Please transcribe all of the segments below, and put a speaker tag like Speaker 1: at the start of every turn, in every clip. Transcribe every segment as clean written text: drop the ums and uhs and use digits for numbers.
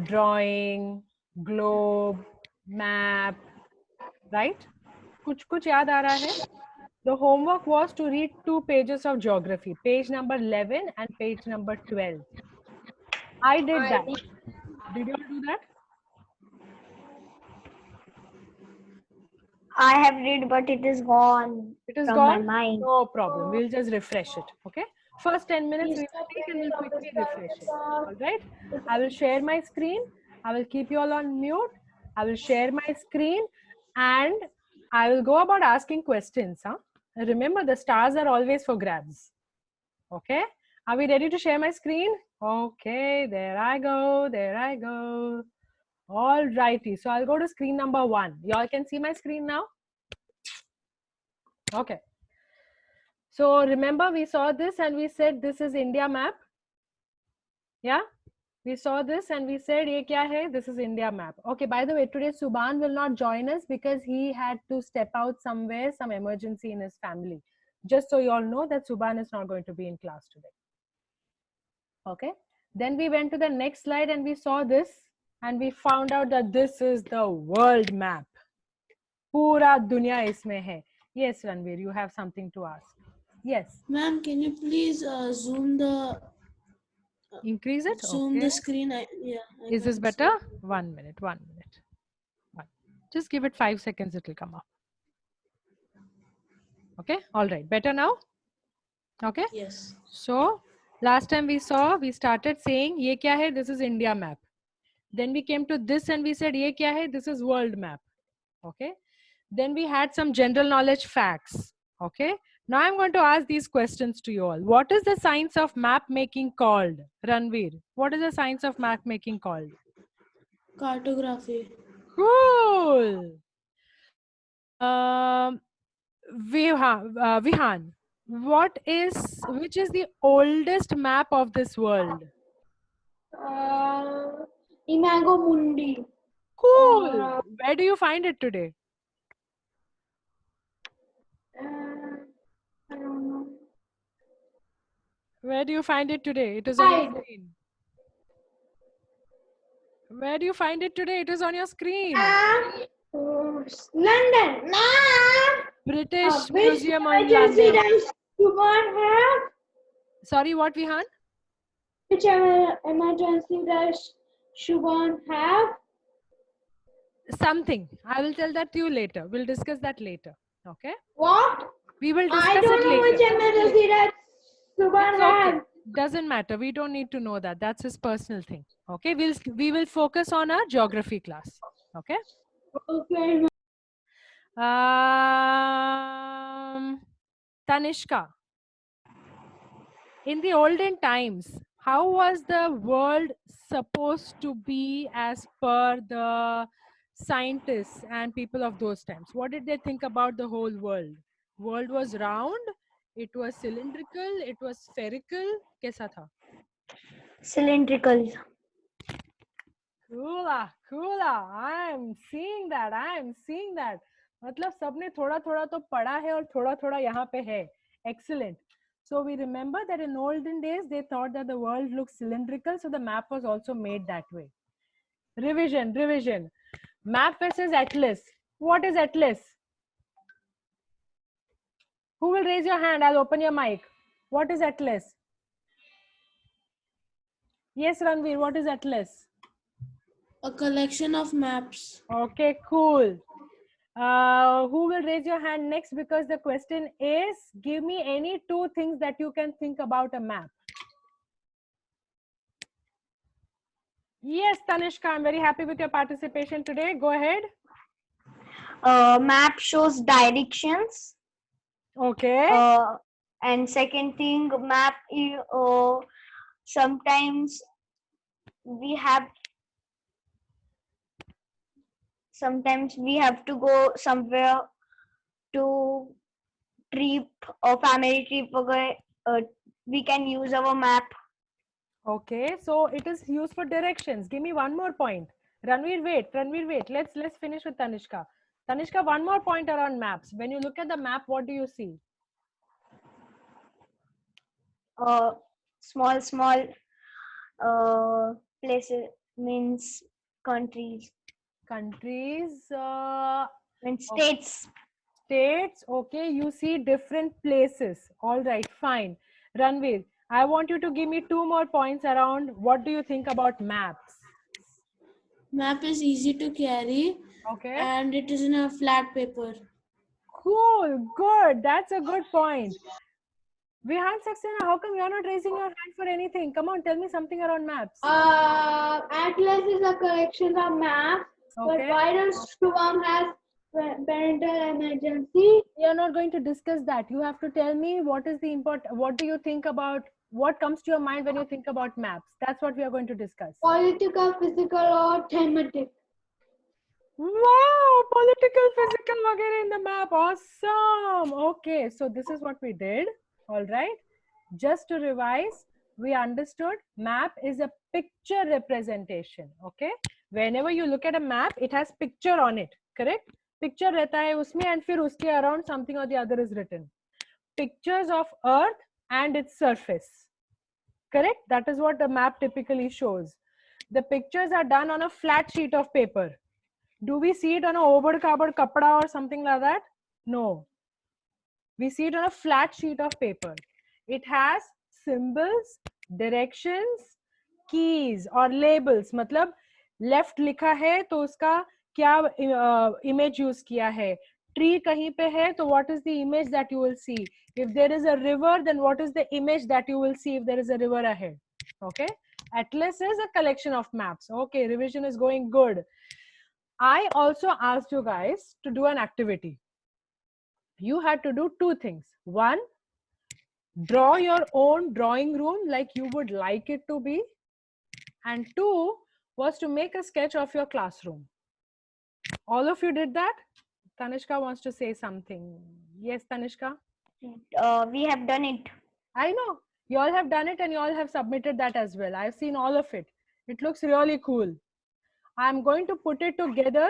Speaker 1: drawing, globe, map, right? कुछ याद आ रहा है? The homework was to read 2 pages of geography, page number 11 and page number 12. I did that. Did you do that?
Speaker 2: I have read, but it is gone.
Speaker 1: It is
Speaker 2: from
Speaker 1: gone?
Speaker 2: my mind.
Speaker 1: No problem. We'll just refresh it. Okay. First 10 minutes we will take and we'll quickly refresh it. All right. I will share my screen. I will keep you all on mute. I will share my screen and I will go about asking questions. Huh? Remember, the stars are always for grabs. Okay. Are we ready to share my screen? Okay. There I go. There I go. All righty. So I'll go to screen number 1. Y'all can see my screen now? Okay. So remember we saw this and we said this is India map. Yeah, we saw this and we said ye kya hai? This is India map. Okay, by the way, today Subhan will not join us because he had to step out somewhere, some emergency in his family. Just so you all know that Subhan is not going to be in class today. Okay, then we went to the next slide and we saw this and we found out that this is the world map. Pura dunya isme hai. Yes, Ranveer, you have something to ask. Yes.
Speaker 3: Ma'am, can you please zoom the
Speaker 1: Increase it?
Speaker 3: zoom
Speaker 1: Okay.
Speaker 3: the screen?
Speaker 1: Is this better? 1 minute, 1 minute. Just give it 5 seconds, it will come up. Okay, all right. Better now? Okay.
Speaker 3: Yes.
Speaker 1: So, last time we saw, we started saying, ye kya hai? This is India map. Then we came to this and we said, ye kya hai? This is world map. Okay. Then we had some general knowledge facts. Okay. Now I'm going to ask these questions to you all. What is the science of map making called? Ranveer, what is the science of map making called?
Speaker 3: Cartography.
Speaker 1: Cool. Vihan, which is the oldest map of this world?
Speaker 2: Imago Mundi.
Speaker 1: Cool. Where do you find it today?
Speaker 2: I don't know.
Speaker 1: Where do you find it today? It is on your screen. Where do you find it today? It is on your screen.
Speaker 2: London.
Speaker 1: British
Speaker 2: Which
Speaker 1: Museum on
Speaker 2: emergency
Speaker 1: London.
Speaker 2: does Subhan have?
Speaker 1: Sorry, what, Vihan?
Speaker 2: Which emergency does Subhan have?
Speaker 1: Something. I will tell that to you later. We'll discuss that later. Okay?
Speaker 2: What?
Speaker 1: We will discuss
Speaker 2: I don't
Speaker 1: it
Speaker 2: know
Speaker 1: later.
Speaker 2: which emergency does Subhan
Speaker 1: It's okay.
Speaker 2: have.
Speaker 1: Doesn't matter. We don't need to know that. That's his personal thing. Okay? We will focus on our geography class. Okay?
Speaker 2: Okay.
Speaker 1: Tanishka, in the olden times, how was the world supposed to be as per the scientists and people of those times? What did they think about the whole world? World was round, it was cylindrical, it was spherical. Kaisa tha?
Speaker 2: Cylindrical.
Speaker 1: Cool. I'm seeing that. मतलब सबने थोड़ा थोड़ा तो पढ़ा है और थोड़ा थोड़ा यहाँ पे है. Excellent. So we remember that in olden days they thought that the world looked cylindrical, so the map was also made that way. Revision. Map versus atlas. What is atlas? Who will raise your hand? I'll open your mic. What is atlas? Yes, Ranveer, what is atlas?
Speaker 3: A collection of maps.
Speaker 1: Okay, cool. Who will raise your hand next? Because the question is, give me any 2 things that you can think about a map. Yes, Tanishka, I'm very happy with your participation today. Go ahead.
Speaker 2: Map shows directions.
Speaker 1: Okay.
Speaker 2: And second thing, map sometimes we have to go somewhere to trip or family trip. We can use our map.
Speaker 1: Okay, so it is used for directions. Give me one more point. Ranveer, wait. Let's finish with Tanishka. Tanishka, one more point around maps. When you look at the map, what do you see?
Speaker 2: Small places means countries,
Speaker 1: Countries,
Speaker 2: means
Speaker 1: okay.
Speaker 2: states.
Speaker 1: States, okay, you see different places. All right, fine. Ranveer, I want you to give me 2 more points around what do you think about maps?
Speaker 3: Map is easy to carry
Speaker 1: Okay,
Speaker 3: and it is in a flat paper.
Speaker 1: cool, good. That's a good point. Vihan Saxena, how come you're not raising your hand for anything? Come on, tell me something around maps.
Speaker 4: Atlas is a collection of maps, but
Speaker 1: Okay,
Speaker 4: why does Shubham have parental emergency?
Speaker 1: we are not going to discuss that. You have to tell me what is the what do you think about, what comes to your mind when you think about maps? That's what we are going to discuss.
Speaker 4: Political, physical, or thematic?
Speaker 1: Wow, political, physical, वगैरह in the map. Awesome. Okay, so this is what we did. All right. Just to revise, we understood map is a picture representation. Okay. Whenever you look at a map, it has picture on it. Correct? Picture रहता है उसमें and फिर उसके around something or the other is written. Pictures of Earth and its surface. Correct? That is what a map typically shows. The pictures are done on a flat sheet of paper. Do we see it on a obad-kabad kapda or something like that? No. We see it on a flat sheet of paper. It has symbols, directions, keys or labels. मतलब left लिखा है तो उसका क्या image use किया है. Tree कहीं पे है तो what is the image that you will see? If there is a river, then what is the image that you will see if there is a river ahead? Okay. Atlas is a collection of maps. Okay, revision is going good. I also asked you guys to do an activity. You had to do 2 things. 1, draw your own drawing room like you would like it to be. And 2 was to make a sketch of your classroom. All of you did that? Tanishka wants to say something. Yes, Tanishka?
Speaker 2: We have done it.
Speaker 1: I know. You all have done it and you all have submitted that as well. I've seen all of it. It looks really cool. I'm going to put it together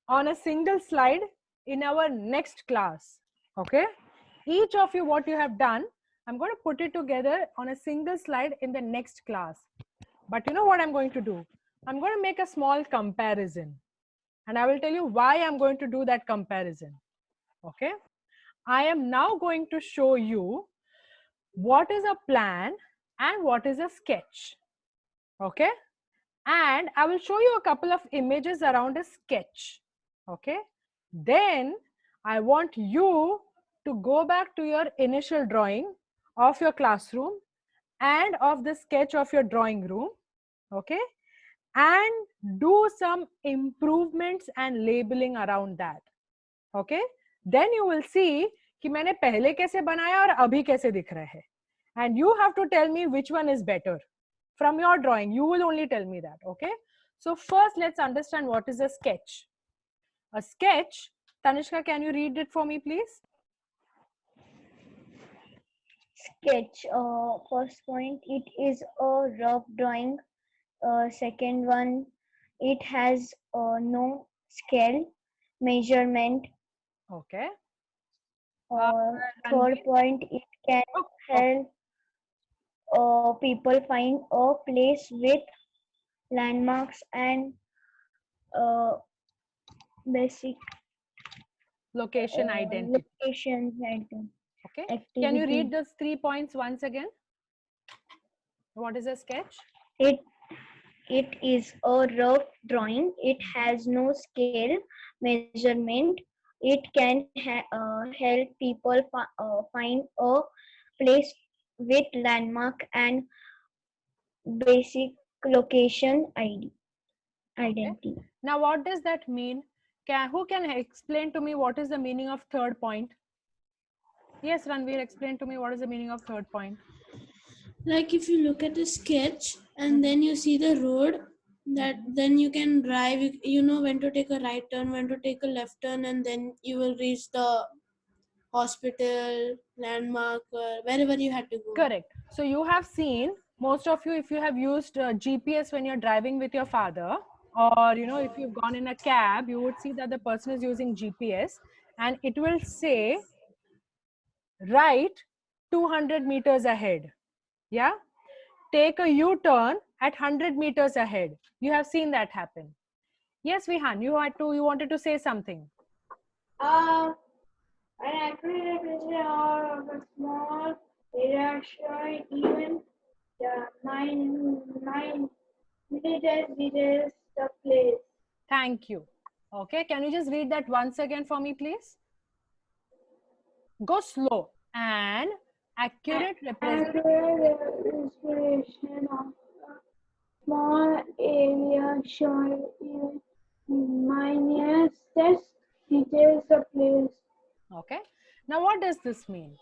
Speaker 1: on a single slide in our next class. Okay? Each of you, what you have done, I'm going to put it together on a single slide in the next class. But you know what I'm going to do? I'm going to make a small comparison. And I will tell you why I'm going to do that comparison. Okay? I am now going to show you what is a plan and what is a sketch. Okay? And I will show you a couple of images around a sketch. Okay? Then I want you to go back to your initial drawing of your classroom and of the sketch of your drawing room. Okay? And do some improvements and labeling around that. Okay? Then you will see कि मैंने पहले कैसे बनाया और अभी कैसे दिख रहा है. And you have to tell me which one is better. From your drawing, you will only tell me that. Okay? So first, let's understand what is a sketch. A sketch, Tanishka, can you read it for me, please?
Speaker 2: Sketch. First point, it is a rough drawing. Second one, it has no scale measurement.
Speaker 1: Okay.
Speaker 2: Third point, it can help people find a place with landmarks and basic
Speaker 1: Location identity.
Speaker 2: location identity.
Speaker 1: Okay. Can you read those 3 points once again? What is a sketch?
Speaker 2: It is a rough drawing. It has no scale measurement. It can help people find a place with landmark and basic location identity.
Speaker 1: Now, what does that mean? Who can explain to me what is the meaning of third point? Yes, Ranveer, explain to me what is the meaning of third point.
Speaker 3: Like if you look at a sketch and then you see the road, that then you can drive, you know when to take a right turn, when to take a left turn, and then you will reach the hospital, landmark, or wherever you had to go.
Speaker 1: Correct. So you have seen, most of you, if you have used GPS when you're driving with your father, or you know, if you've gone in a cab, you would see that the person is using GPS and it will say right 200 meters ahead. Yeah, take a U-turn at 100 meters ahead. You have seen that happen. Yes, Vihan, you wanted to say something.
Speaker 4: An accurate representation of a small area showing even the minutest details the place.
Speaker 1: Thank you. Okay, can you just read that once again for me, please? Go slow. An accurate representation.
Speaker 4: Accurate representation of a small area showing even minutest details the place.
Speaker 1: Okay. Now, what does this mean?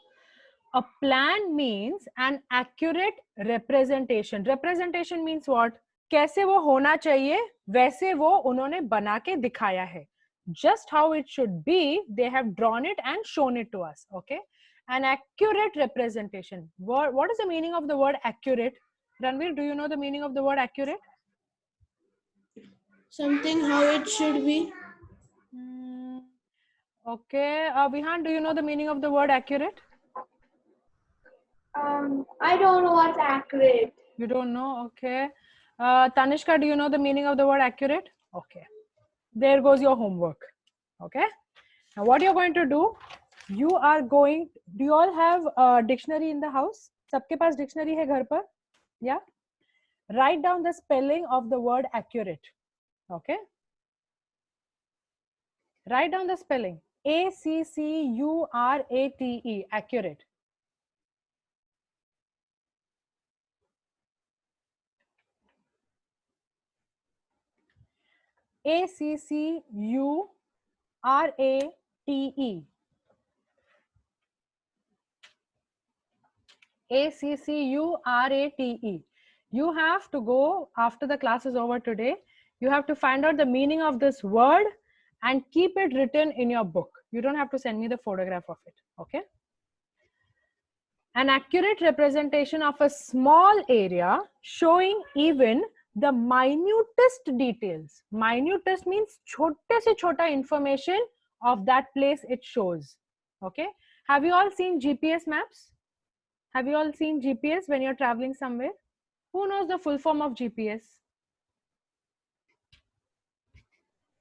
Speaker 1: A plan means an accurate representation. Representation means what? कैसे वो होना चाहिए वैसे वो उन्होंने बना के दिखाया है. Just how it should be, they have drawn it and shown it to us. Okay. An accurate representation. What is the meaning of the word accurate? Ranveer, do you know the meaning of the word accurate?
Speaker 3: Something how it should be.
Speaker 1: Okay. Vihan, do you know the meaning of the word accurate?
Speaker 4: I don't know what's accurate.
Speaker 1: You don't know? Okay. Tanishka, do you know the meaning of the word accurate? Okay. There goes your homework. Okay. Now what you're going to do, you are going, do you all have a dictionary in the house? सबके पास dictionary है घर पर? Yeah. Write down the spelling of the word accurate. Okay. Write down the spelling. ACCURATE, accurate. ACCURATE. ACCURATE. You have to go after the class is over today. You have to find out the meaning of this word and keep it written in your book. You don't have to send me the photograph of it. Okay. An accurate representation of a small area showing even the minutest details. Minutest means छोटे से छोटा information of that place it shows. Okay. Have you all seen GPS maps? Have you all seen GPS when you're traveling somewhere? Who knows the full form of GPS?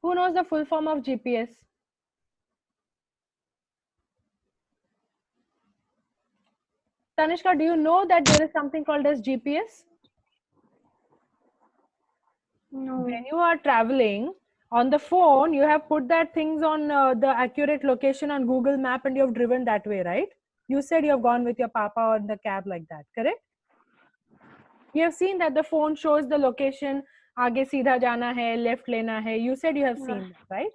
Speaker 1: Who knows the full form of GPS? Tanishka, do you know that there is something called as GPS?
Speaker 2: No.
Speaker 1: When you are traveling on the phone, you have put that things on the accurate location on Google Map and you have driven that way, right? You said you have gone with your papa or in the cab like that, correct? You have seen that the phone shows the location, आगे सीधा जाना है, left लेना है. You said you have seen that, right?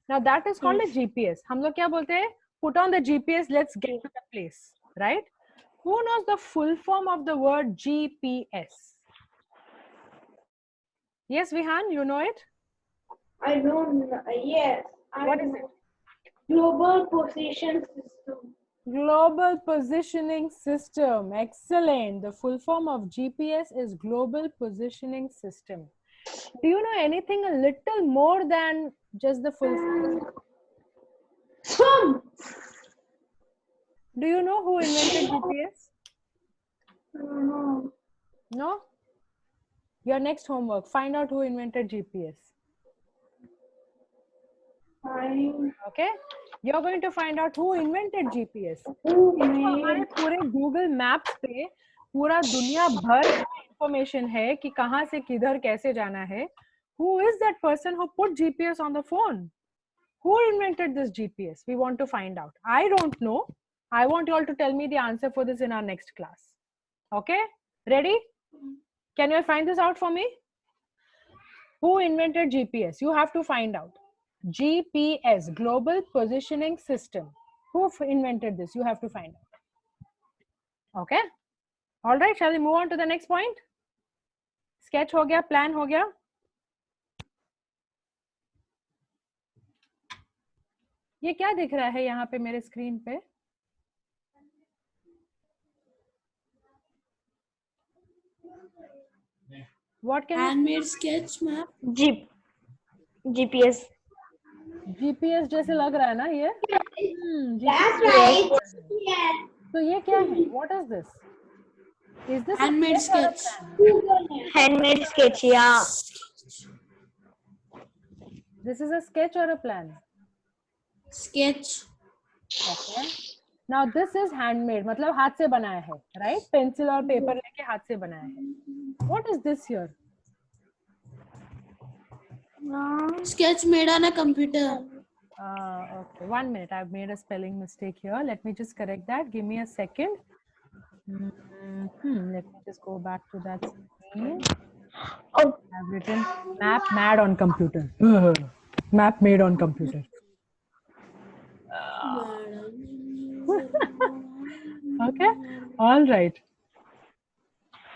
Speaker 1: Now that is called a GPS. हम लोग क्या बोलते हैं? Put on the GPS, let's get to the place, right? Who knows the full form of the word GPS? Yes, Vihan, you know it?
Speaker 4: I don't know. Yes.
Speaker 1: What is it?
Speaker 4: Global Position System.
Speaker 1: Global Positioning System. Excellent. The full form of GPS is Global Positioning System. Do you know anything a little more than just the full form? Do you know who invented GPS?
Speaker 4: No.
Speaker 1: No? Your next homework, find out who invented GPS.
Speaker 4: Fine.
Speaker 1: Okay? You're going to find out who invented GPS.
Speaker 4: Who
Speaker 1: हमारे
Speaker 4: made
Speaker 1: पूरे Google Maps पे पूरा दुनिया भर का information है कि कहाँ से किधर कैसे जाना है. Who is that person who put GPS on the phone? Who invented this GPS? We want to find out. I don't know. I want you all to tell me the answer for this in our next class. Okay? Ready? Can you find this out for me? Who invented GPS? You have to find out. GPS, Global Positioning System. Who invented this? You have to find out. Okay? All right, shall we move on to the next point? Sketch हो गया, plan हो गया. ये क्या दिख रहा है यहाँ पे मेरे स्क्रीन पे? What can
Speaker 3: Handmade sketch map.
Speaker 2: GPS.
Speaker 1: GPS जैसे लग रहा है ना ये?
Speaker 4: That's right. Yes.
Speaker 1: तो ये क्या है? What is this? Is this
Speaker 3: Handmade
Speaker 1: a sketch or a
Speaker 3: sketch.
Speaker 1: plan?
Speaker 2: Handmade sketch, yeah.
Speaker 1: This is a sketch or a plan?
Speaker 3: Sketch.
Speaker 1: Okay. Now this is handmade, मतलब हाथ से बनाया है, right? Pencil और paper लेके हाथ से बनाया है. What is this here?
Speaker 3: Sketch made on a computer.
Speaker 1: Okay. 1 minute. I've made a spelling mistake here. Let me just correct that. Give me a second. Let me just go back to that screen.
Speaker 2: Oh,
Speaker 1: I've written map mad on computer. Map made on computer. Okay. All right.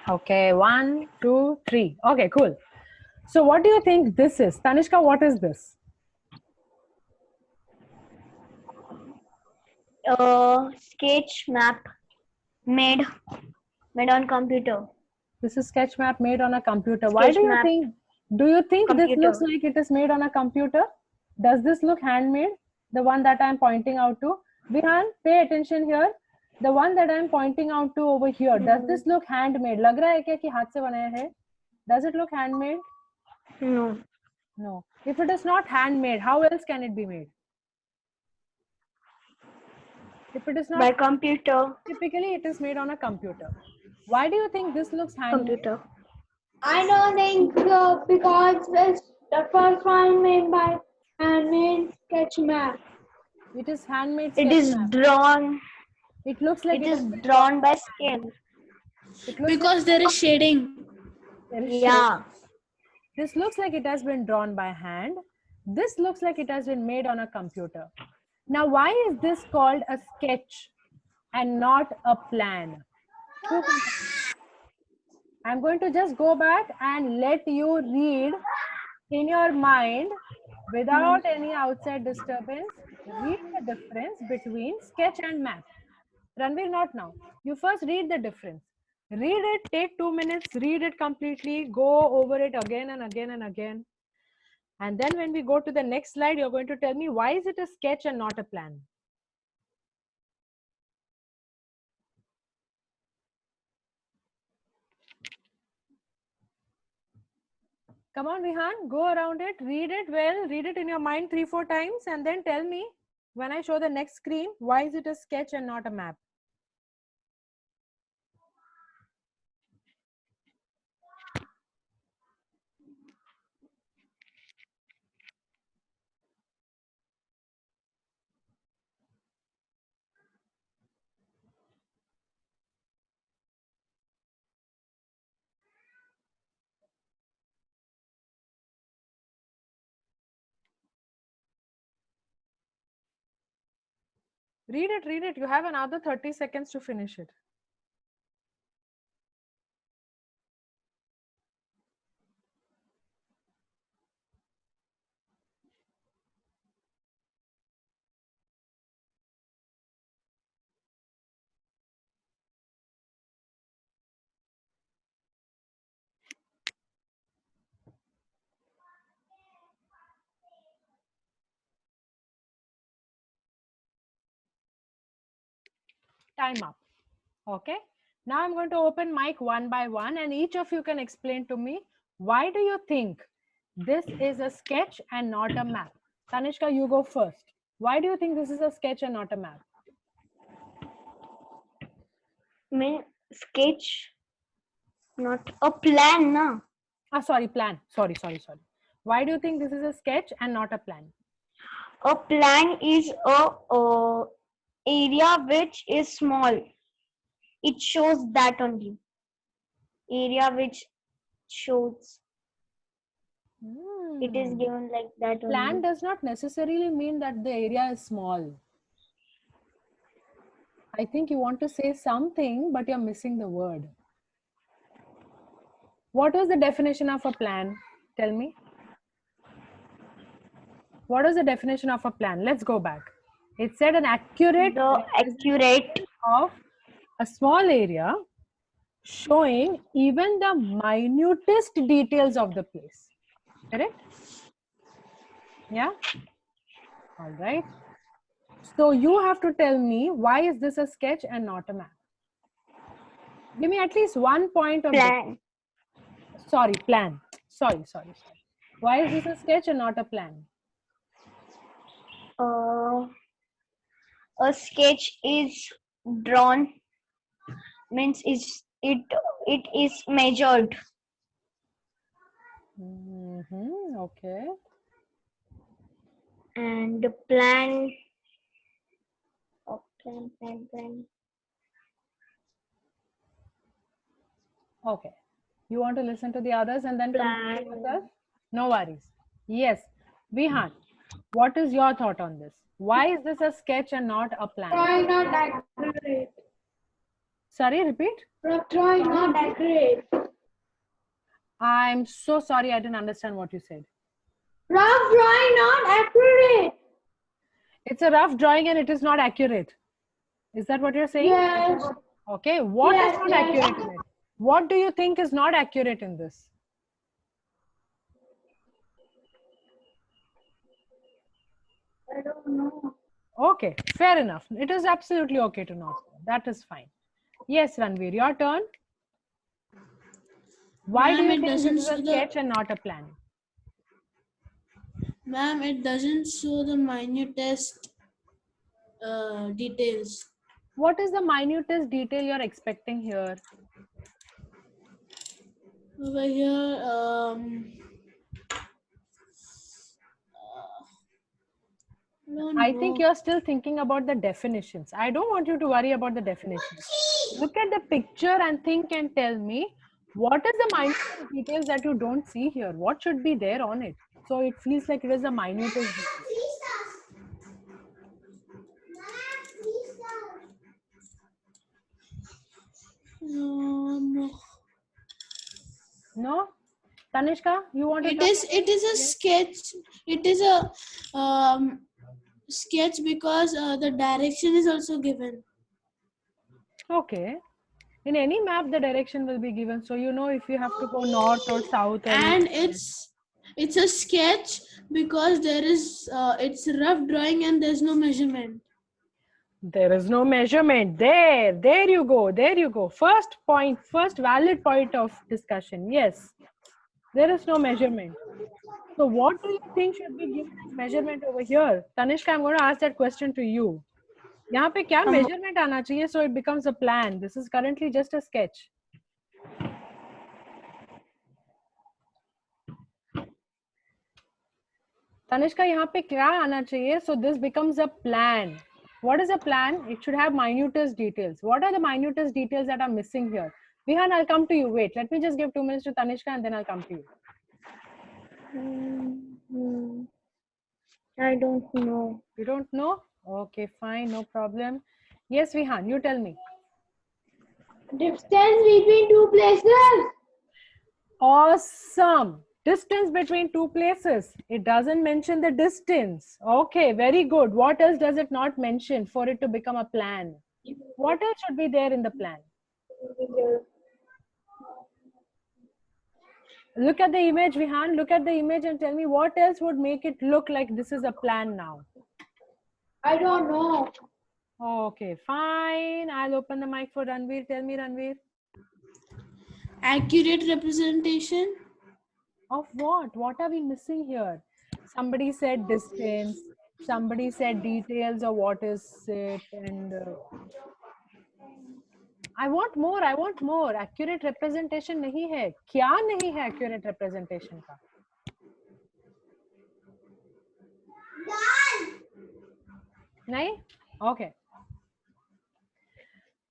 Speaker 1: Okay. 1, 2, 3. Okay. Cool. So what do you think this is? Tanishka, what is this?
Speaker 2: sketch map made on computer.
Speaker 1: This is sketch map made on a computer. Why
Speaker 2: Sketch
Speaker 1: do you
Speaker 2: map.
Speaker 1: think? Do you think this
Speaker 2: Computer.
Speaker 1: looks like it is made on a computer? Does this look handmade? The one that I'm pointing out to. Vihan, pay attention here. The one that I'm pointing out to over here. Does this look handmade? लग रहा है क्या कि हाथ से बनाया है? Does it look handmade?
Speaker 2: No.
Speaker 1: No. If it is not handmade, how else can it be made? If it is not
Speaker 2: By computer.
Speaker 1: typically it is made on a computer. Why do you think this looks handmade?
Speaker 2: Computer.
Speaker 4: I don't think so because it's the first one made by handmade sketch map.
Speaker 1: It is handmade.
Speaker 2: It
Speaker 1: sketch
Speaker 2: is
Speaker 1: map.
Speaker 2: drawn.
Speaker 1: It looks like
Speaker 2: It
Speaker 1: it
Speaker 2: is
Speaker 1: has been
Speaker 2: drawn by scale.
Speaker 1: It looks
Speaker 3: Because there is shading.
Speaker 1: like
Speaker 2: Yeah.
Speaker 1: this looks like it has been drawn by hand. This looks like it has been made on a computer. Now, why is this called a sketch and not a plan? I'm going to just go back and let you read in your mind without any outside disturbance. Read the difference between sketch and map. Ranveer, not now. You first read the difference. Read it, take 2 minutes, read it completely, go over it again and again and again. And then when we go to the next slide, you're going to tell me why is it a sketch and not a plan? Come on, Vihan, go around it, read it well, read it in your mind 3-4 times, and then tell me when I show the next screen, why is it a sketch and not a map? Read it, read it. You have another 30 seconds to finish it. Time up. Okay. Now I'm going to open mic one by one and each of you can explain to me why do you think this is a sketch and not a map? Tanishka, you go first. Why do you think this is a sketch and not a map?
Speaker 2: Sketch, not a plan, na.
Speaker 1: Sorry, plan. Sorry. Why do you think this is a sketch and not a plan?
Speaker 2: A plan is a area which is small. It shows that only. Area which shows. It is given like that only.
Speaker 1: Plan does not necessarily mean that the area is small. I think you want to say something, but you're missing the word. What was the definition of a plan? Tell me. What is the definition of a plan? Let's go back. It said an accurate of a small area showing even the minutest details of the place. Correct? Yeah? All right. So you have to tell me why is this a sketch and not a map? Give me at least 1 point on
Speaker 2: Plan.
Speaker 1: this. Sorry, plan. Sorry. Why is this a sketch and not a plan?
Speaker 2: A sketch is drawn, means it is measured.
Speaker 1: Okay.
Speaker 2: And the plan. Plan.
Speaker 1: Okay. You want to listen to the others and then
Speaker 2: Plan.
Speaker 1: complete yourself? No worries. Yes. Vihan, what is your thought on this? Why is this a sketch and not a plan?
Speaker 4: Try not accurate.
Speaker 1: Sorry, repeat.
Speaker 4: Try not accurate.
Speaker 1: I'm so sorry, I didn't understand what you said.
Speaker 4: Rough drawing not accurate.
Speaker 1: It's a rough drawing and it is not accurate. Is that what you're saying?
Speaker 4: Yes.
Speaker 1: Okay. What is
Speaker 4: Yes,
Speaker 1: not
Speaker 4: yes.
Speaker 1: accurate in it? What do you think is not accurate in this?
Speaker 4: I don't know.
Speaker 1: Okay, fair enough. It is absolutely okay to not know. That is fine. Yes, Ranveer, your turn. Why do
Speaker 3: Ma'am,
Speaker 1: you
Speaker 3: it
Speaker 1: think this
Speaker 3: doesn't
Speaker 1: is a
Speaker 3: show
Speaker 1: sketch and not a plan?
Speaker 3: Ma'am, it doesn't show the minutest details.
Speaker 1: What is the minutest detail you're expecting here?
Speaker 3: Over here,
Speaker 1: I think you're still thinking about the definitions. I don't want you to worry about the definitions. Look at the picture and think and tell me, what is the minutest details that you don't see here? What should be there on it? So it feels like it is the minutest detail. No? Tanishka, you want to
Speaker 3: it
Speaker 1: talk?
Speaker 3: is a sketch. It is a sketch because the direction is also given.
Speaker 1: Okay. In any map, the direction will be given. So you know if you have to go north or south. Or
Speaker 3: And
Speaker 1: east.
Speaker 3: it's a sketch because there is it's rough drawing and there's no measurement.
Speaker 1: There is no measurement. There you go. First point, first valid point of discussion. Yes, there is no measurement. So what do you think should be given as measurement over here? Tanishka, I'm going to ask that question to you. यहाँ पे क्या measurement आना चाहिए so it becomes a plan? This is currently just a sketch. Tanishka, यहाँ पे क्या आना चाहिए so this becomes a plan? What is a plan? It should have minutest details. What are the minutest details that are missing here? Vihan, I'll come to you. Wait, let me just give 2 minutes to Tanishka and then I'll come to you.
Speaker 2: I don't know.
Speaker 1: You don't know? Okay, fine, no problem. Yes, Vihan, you tell me.
Speaker 4: Distance between two places.
Speaker 1: Awesome. Distance between two places. It doesn't mention the distance. Okay, very good. What else does it not mention for it to become a plan? What else should be there in the plan? Look at the image, Vihan. Look at the image and tell me what else would make it look like this is a plan now.
Speaker 4: I don't know.
Speaker 1: Okay, fine. I'll open the mic for Ranveer. Tell me, Ranveer.
Speaker 3: Accurate representation.
Speaker 1: Of what? What are we missing here? Somebody said distance. Somebody said details of what is it. And I want more. I want more. Accurate representation नहीं है. क्या नहीं है accurate representation का? नहीं? Okay.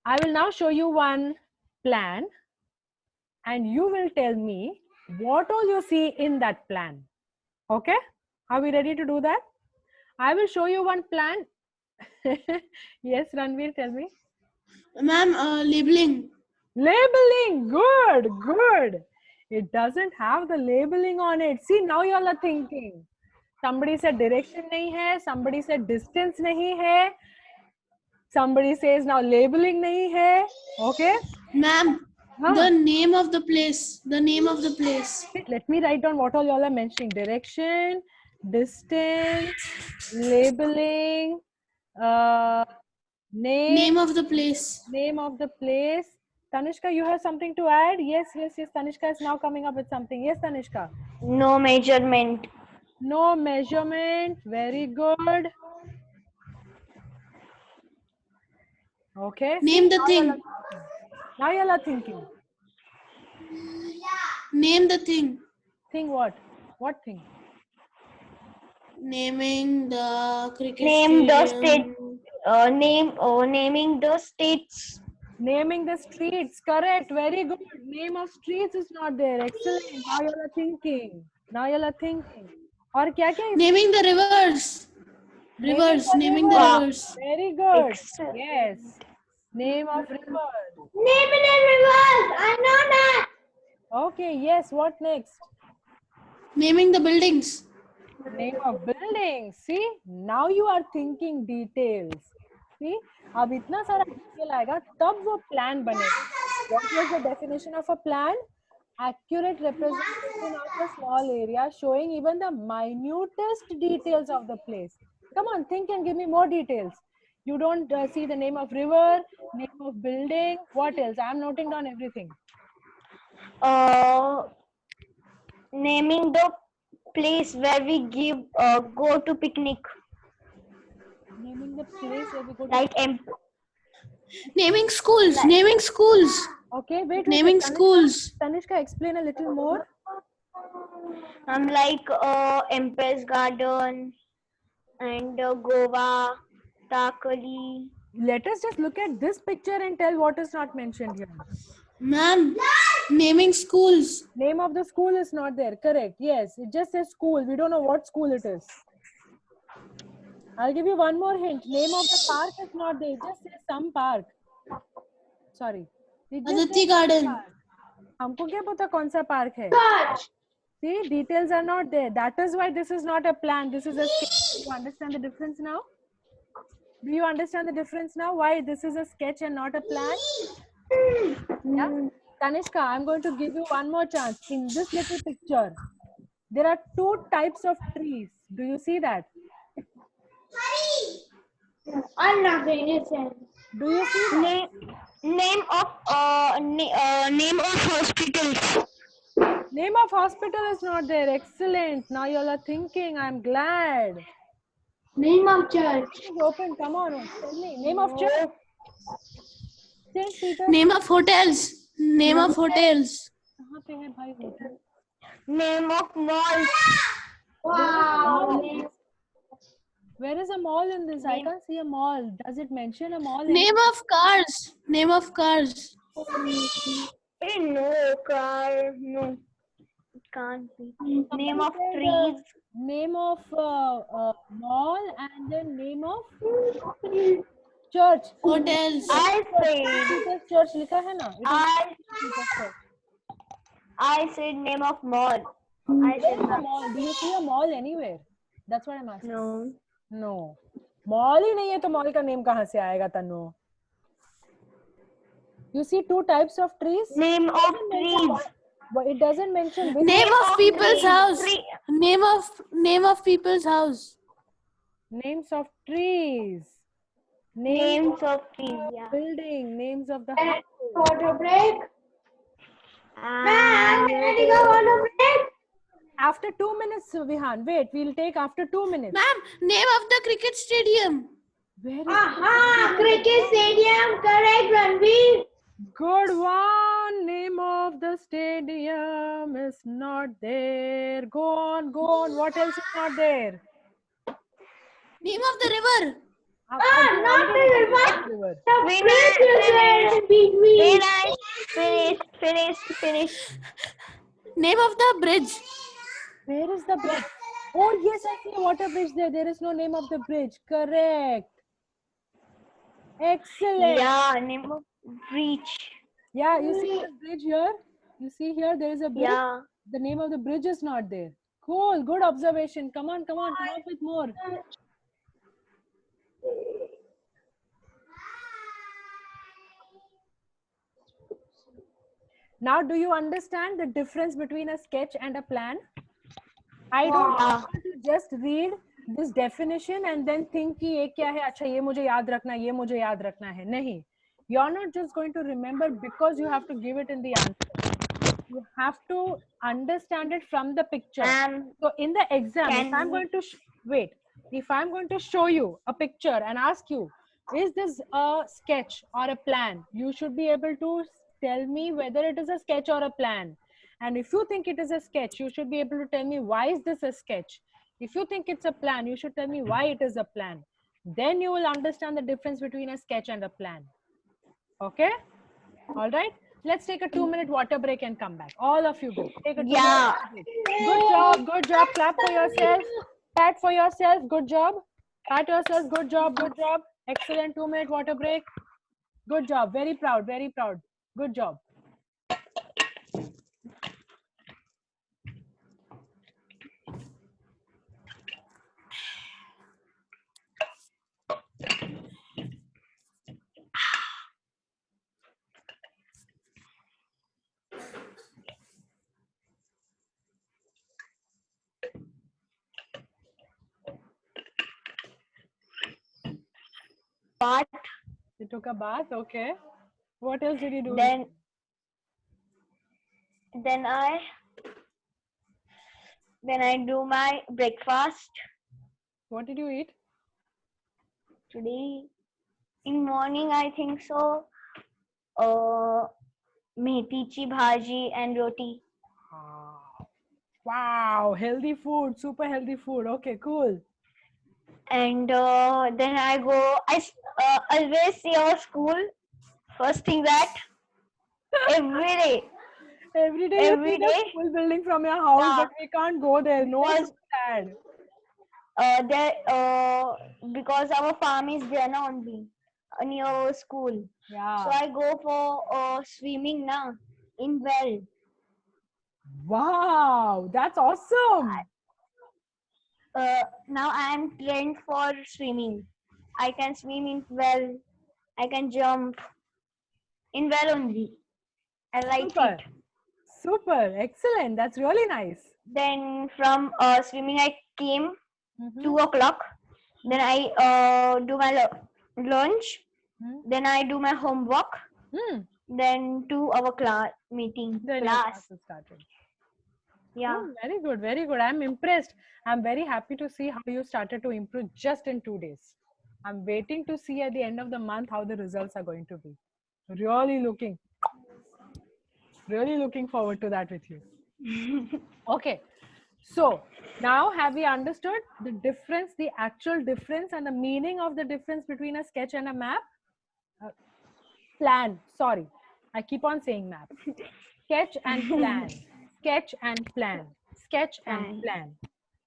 Speaker 1: I will now show you one plan and you will tell me what all you see in that plan. Okay? Are we ready to do that? I will show you one plan. Yes, Ranveer, tell me.
Speaker 3: Ma'am, labeling.
Speaker 1: Labeling. Good, good. It doesn't have the labeling on it. See, now you all are thinking. Somebody said direction nahi hai. Somebody said distance nahi hai. Somebody says now labeling nahi hai. Okay?
Speaker 3: Ma'am, the name of the place. The name of the place.
Speaker 1: Let me write down what all y'all are mentioning. Direction, distance, labeling, name
Speaker 3: of the place.
Speaker 1: Name of the place. Tanishka, you have something to add? Yes. Tanishka is now coming up with something. Yes, Tanishka.
Speaker 2: No measurement.
Speaker 1: No measurement. Very good. Okay.
Speaker 3: Name the thing.
Speaker 1: Now you are thinking.
Speaker 3: Name the thing.
Speaker 1: Think what? What thing?
Speaker 3: Naming the cricket
Speaker 2: Name the
Speaker 3: stadium.
Speaker 2: Naming the states.
Speaker 1: Naming the streets. Correct. Very good. Name of streets is not there. Excellent. Now you are thinking. और क्या क्या?
Speaker 3: Naming the rivers. Naming the
Speaker 2: Wow.
Speaker 3: rivers.
Speaker 1: Very good.
Speaker 2: Excellent.
Speaker 1: Yes. Name of river.
Speaker 4: Name the rivers. I know that.
Speaker 1: Okay. Yes. What next?
Speaker 3: Naming the buildings.
Speaker 1: Name of building. See, now you are thinking details. See, अब इतना सारा detail आएगा तब वो plan बनेगा. What was the definition of a plan? Accurate representation of a small area showing even the minutest details of the place. Come on, think and give me more details. You don't see the name of river, name of building. What else? I'm noting down everything.
Speaker 2: Naming the place where we go to picnic.
Speaker 1: Naming the place where we go to.
Speaker 2: Like
Speaker 3: Naming schools. Naming schools.
Speaker 1: Okay, wait.
Speaker 3: Naming
Speaker 1: Tanishka,
Speaker 3: schools.
Speaker 1: Tanishka, explain a little more.
Speaker 2: like Empress Garden and Goa, Takali.
Speaker 1: Let us just look at this picture and tell what is not mentioned here.
Speaker 3: Ma'am, naming schools.
Speaker 1: Name of the school is not there. Correct. Yes, it just says school. We don't know what school it is. I'll give you one more hint. Name of the park is not there. It just says some park. Sorry. It just
Speaker 3: Aditi
Speaker 1: says
Speaker 3: Garden.
Speaker 1: park. हमको क्या पता कौन सा park है?
Speaker 4: Touch.
Speaker 1: See, details are not there. That is why this is not a plan. This is a sketch. Do you understand the difference now? Do you understand the difference now? Why this is a sketch and not a plan? Yeah? Tanishka, I'm going to give you one more chance. In this little picture, there are two types of trees. Do you see that?
Speaker 4: I'm not paying attention.
Speaker 1: Do you see that?
Speaker 2: Name of hospitals.
Speaker 1: Name of hospital is not there. Excellent. Now you all are thinking. I'm glad.
Speaker 4: Name of church.
Speaker 1: It's open. Come on. Tell me. Name of church. Saint Peter.
Speaker 3: Name of hotels. Name of hotels.
Speaker 1: कहाँ पे है भाई hotel?
Speaker 2: Name of malls.
Speaker 4: Wow.
Speaker 1: Where is a mall in this? I can't see a mall. Does it mention a mall?
Speaker 3: Name of cars. Name of cars.
Speaker 2: No car. No, it can't be. Name of trees.
Speaker 1: Name of mall and then name of church.
Speaker 3: Hotels.
Speaker 2: I said.
Speaker 1: Peter's church लिखा है ना? It is Peter's church.
Speaker 2: I said name of mall. I
Speaker 1: Where
Speaker 2: said
Speaker 1: is a
Speaker 2: that.
Speaker 1: mall? Do you see a mall anywhere? That's what I'm asking.
Speaker 2: No.
Speaker 1: No. Mall ही नहीं है तो mall का name कहाँ से आएगा तनु? You see two types of trees.
Speaker 2: Name of trees.
Speaker 1: But it doesn't mention which.
Speaker 3: Name of people's
Speaker 2: trees.
Speaker 3: house. Name of people's house.
Speaker 1: Names of trees.
Speaker 2: Names of trees. Yeah.
Speaker 1: Building. Names of the house.
Speaker 4: Water break. Ma'am, can I take a water break?
Speaker 1: After 2 minutes, Vihan. Wait, we'll take after 2 minutes.
Speaker 3: Ma'am, name of the cricket stadium.
Speaker 1: Where is
Speaker 4: Aha, cricket stadium. Correct, Ranveer.
Speaker 1: Good one. Name of the stadium is not there. Go on, go on. What else is not there?
Speaker 3: Name of the river.
Speaker 4: Not the river.
Speaker 1: River.
Speaker 4: The bridge is there in between.
Speaker 2: Finish.
Speaker 3: Name of the bridge.
Speaker 1: Where is the bridge? Oh, yes, I see a water bridge there. There is no name of the bridge. Correct. Excellent.
Speaker 2: Yeah, name of bridge.
Speaker 1: Yeah, you see the bridge here? You see here, there is a bridge.
Speaker 2: Yeah.
Speaker 1: The name of the bridge is not there. Cool. Good observation. Come on. Come up with more. Now, do you understand the difference between a sketch and a plan? I don't want you to just read this definition and then think कि ये क्या है, अच्छा ये मुझे याद रखना है, ये मुझे याद रखना है. नहीं. You're not just going to remember because you have to give it in the answer. You have to understand it from the picture. So in the exam, if I'm going to if I'm going to show you a picture and ask you, is this a sketch or a plan? You should be able to tell me whether it is a sketch or a plan. And if you think it is a sketch, you should be able to tell me why is this a sketch. If you think it's a plan, you should tell me why it is a plan. Then you will understand the difference between a sketch and a plan. Okay? All right. Let's take a 2-minute water break and come back. All of you go. Take a 2-minute water break. Good job. Good job. Clap for yourself. Pat for yourself. Good job. Pat yourself. Good job. Good job. Excellent 2-minute water break. Good job. Very proud. Very proud. Good job.
Speaker 2: Bath.
Speaker 1: You took a bath. Okay. What else did you do?
Speaker 2: Then I do my breakfast.
Speaker 1: What did you eat?
Speaker 2: Today in morning, I think so. Methi bhaji and roti.
Speaker 1: Wow. Healthy food. Super healthy food. Okay, cool.
Speaker 2: And then I go. I always see our school first thing that every day.
Speaker 1: Every day you see the school building from your house, but we can't go there. No, it's sad.
Speaker 2: Because our farm is there now only near our school.
Speaker 1: Yeah.
Speaker 2: So I go for swimming now in well.
Speaker 1: Wow, that's awesome.
Speaker 2: Now I am trained for swimming. I can swim in well. I can jump in well only. I like
Speaker 1: Super.
Speaker 2: it.
Speaker 1: Super, excellent. That's really nice.
Speaker 2: Then from swimming I came 2 o'clock. Then I do my lunch. Then I do my homework. Then to our class meeting.
Speaker 1: Then
Speaker 2: class.
Speaker 1: Your started.
Speaker 2: Yeah.
Speaker 1: Oh, very good, very good. I'm impressed. I'm very happy to see how you started to improve just in 2 days. I'm waiting to see at the end of the month how the results are going to be. Really looking forward to that with you. Okay. So now have we understood the difference, the actual difference and the meaning of the difference between a sketch and a map? Plan. Sorry. I keep on saying map. Sketch and plan. Sketch and plan. Sketch and plan.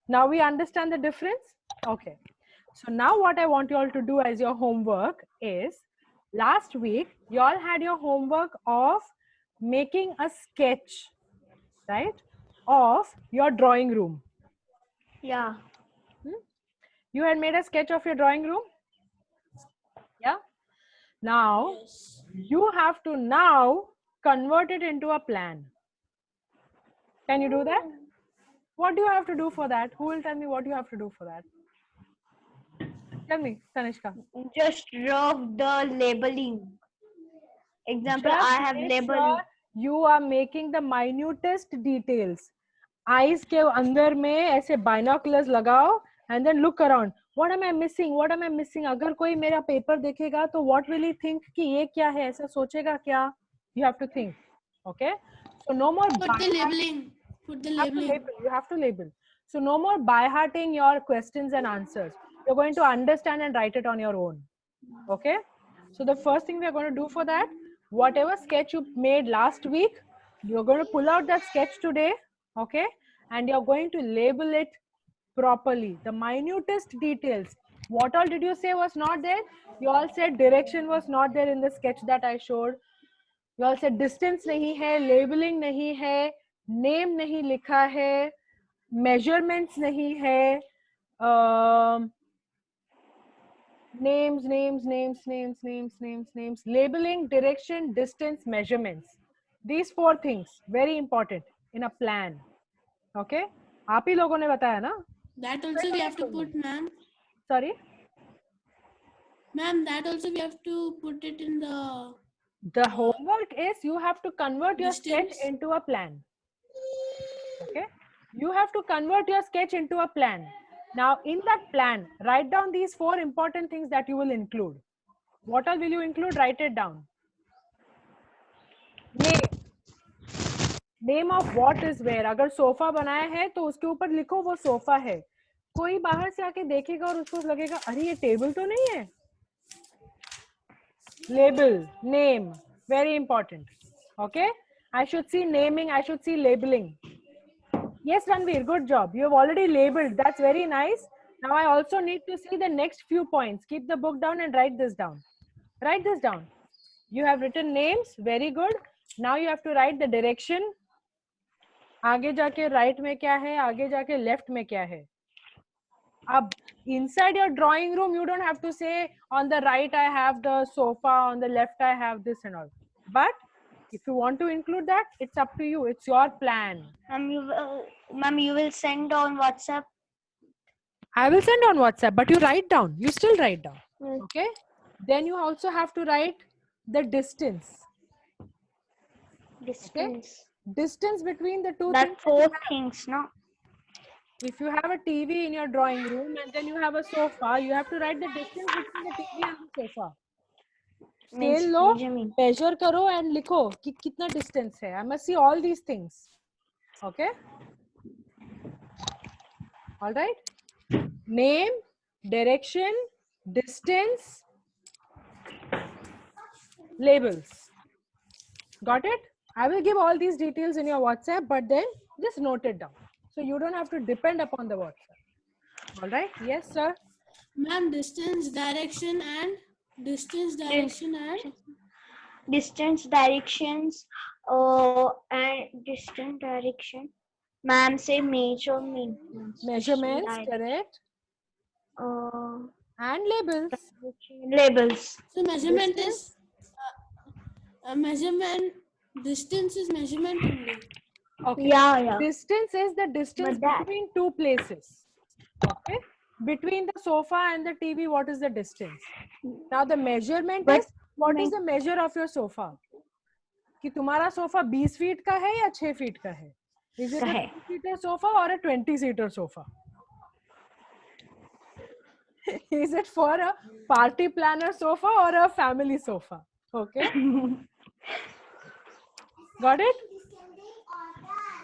Speaker 1: Now we understand the difference? Okay. So now what I want you all to do as your homework is, last week you all had your homework of making a sketch, right, of your drawing room.
Speaker 2: Yeah.
Speaker 1: You had made a sketch of your drawing room? Yeah. Now you have to now convert it into a plan. Can you do that? What do you have to do for that? Who will tell me what you have to do for that? Tell me, Tanishka.
Speaker 2: Just draw the labeling. Example,
Speaker 1: Just
Speaker 2: I have
Speaker 1: make
Speaker 2: labeling.
Speaker 1: sure you are making the minutest details. Eyes के अंदर में ऐसे binoculars लगाओ and then look around. What am I missing? What am I missing? अगर कोई मेरा paper देखेगा तो what will he think कि ये क्या है? ऐसा सोचेगा क्या? You have to think. Okay? So no more
Speaker 3: Put the labeling. Put the labeling.
Speaker 1: You have to label. So no more by-hearting your questions and answers. You're going to understand and write it on your own. Okay? So the first thing we're going to do for that, whatever sketch you made last week, you're going to pull out that sketch today. Okay? And you're going to label it properly. The minutest details. What all did you say was not there? You all said direction was not there in the sketch that I showed. You all said distance nahi hai, labeling nahi hai, name nahi likha hai, measurements nahi hai, names, labeling, direction, distance, measurements. These 4 things, very important in a plan. Okay? आप ही लोगों ने बताया ना?
Speaker 3: That also we have to put, ma'am.
Speaker 1: Sorry?
Speaker 3: Ma'am, that also we have to put it in the
Speaker 1: The homework is you have to convert your sketch
Speaker 3: distance.
Speaker 1: into a plan. Okay, you have to convert your sketch into a plan. Now in that plan, write down these 4 important things that you will include. What all will you include? Write it down. Name of what is where. अगर सोफा बनाया है तो उसके ऊपर लिखो वो sofa है. कोई बाहर से आके देखेगा और उसको लगेगा अरे ये टेबल तो नहीं है. Label, name, very important. Okay, I should see naming, I should see labeling. Yes, Ranveer, good job. You have already labeled. That's very nice. Now I also need to see the next few points. Keep the book down and write this down. Write this down. You have written names. Very good. Now you have to write the direction. आगे जाके right में क्या है, आगे जाके left में क्या है. अब inside your drawing room you don't have to say on the right I have the sofa, on the left I have this and all. But if you want to include that, it's up to you. It's your plan.
Speaker 2: Ma'am, you will send on WhatsApp.
Speaker 1: I will send on WhatsApp, but you write down. You still write down. Okay. Then you also have to write the distance.
Speaker 2: Distance.
Speaker 1: Okay? Distance between the two
Speaker 2: That
Speaker 1: things.
Speaker 2: 4 things, no?
Speaker 1: If you have a TV in your drawing room and then you have a sofa, you have to write the distance between the TV and the sofa. Scale low, measure करो and लिखो कि कितना distance है. I must see all these things. Okay. All right. Name, direction, distance, labels. Got it? I will give all these details in your WhatsApp, but then just note it down. So you don't have to depend upon the WhatsApp. All right? Yes, sir.
Speaker 3: Ma'am, distance, direction, and distance, direction, and
Speaker 2: distance, directions, and distance, direction. Ma'am, say measurements.
Speaker 1: Measurements, correct. And labels.
Speaker 2: Labels.
Speaker 3: So measurement is measurement. Distance is measurement only.
Speaker 2: Okay. Yeah.
Speaker 1: Distance is the distance between two places. Okay. Between the sofa and the TV, what is the distance? Now the measurement is what is the measure of your sofa? कि तुम्हारा sofa 20 feet का है या 6 feet का है? Is it a 2-seater sofa or a 20-seater sofa? Is it for a party planner sofa or a family sofa? Okay. Got it?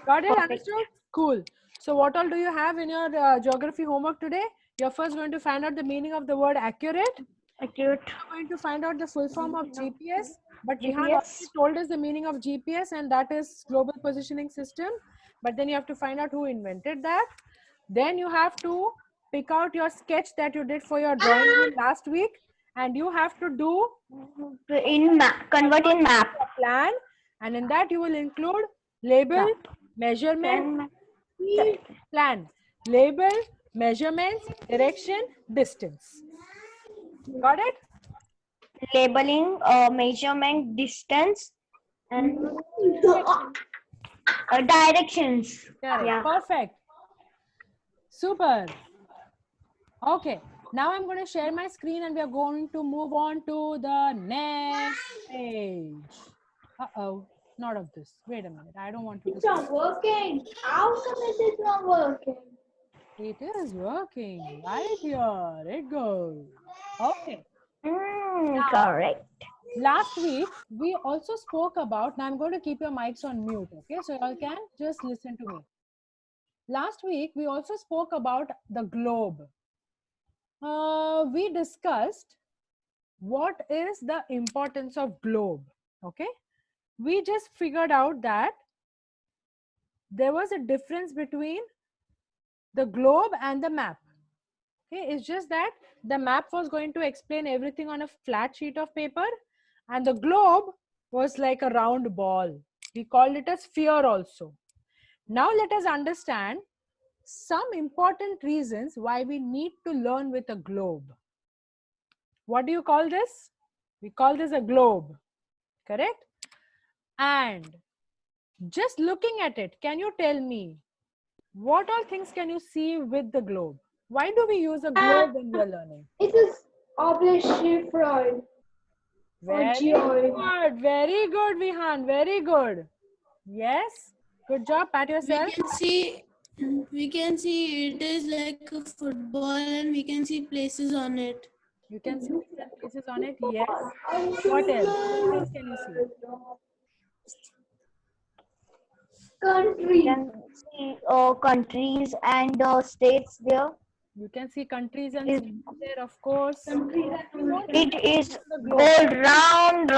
Speaker 1: Got it? Understood? Cool. So what all do you have in your geography homework today? You're first going to find out the meaning of the word accurate.
Speaker 2: Accurate.
Speaker 1: You're going to find out the full form of GPS. But Jihan already told us the meaning of GPS, and that is Global Positioning System. But then you have to find out who invented that. Then you have to pick out your sketch that you did for your drawing room last week, and you have to do
Speaker 2: convert in map
Speaker 1: plan, and in that you will include label, measurement, plan, label, measurements, direction, distance. Got it?
Speaker 2: Labeling, measurement, distance, and directions.
Speaker 1: Yeah. Perfect. Super. Okay. Now I'm going to share my screen and we are going to move on to the next page. Uh-oh. Not of this. Wait a minute. I don't want to.
Speaker 4: It's not working. How come it is not working?
Speaker 1: It is working. Right here. It goes. Okay.
Speaker 2: Correct.
Speaker 1: Last week, we also spoke about, now I'm going to keep your mics on mute, okay? So you all can just listen to me. Last week, we also spoke about the globe. We discussed what is the importance of globe, okay? We just figured out that there was a difference between the globe and the map. Okay, it's just that the map was going to explain everything on a flat sheet of paper, and the globe was like a round ball. We called it a sphere also. Now let us understand some important reasons why we need to learn with a globe. What do you call this? We call this a globe, correct? And just looking at it, can you tell me what all things can you see with the globe? Why do we use a globe when we are learning?
Speaker 4: It is Obligatory.
Speaker 1: Very good, Vihan. Very good. Yes. Good job. Pat yourself.
Speaker 3: We can see it is like a football, and we can see places on it.
Speaker 1: You can see different places on it. Yes. What else? What else can you see?
Speaker 2: You can see countries and states there.
Speaker 1: You can see countries and states there, of course.
Speaker 2: It is gold round,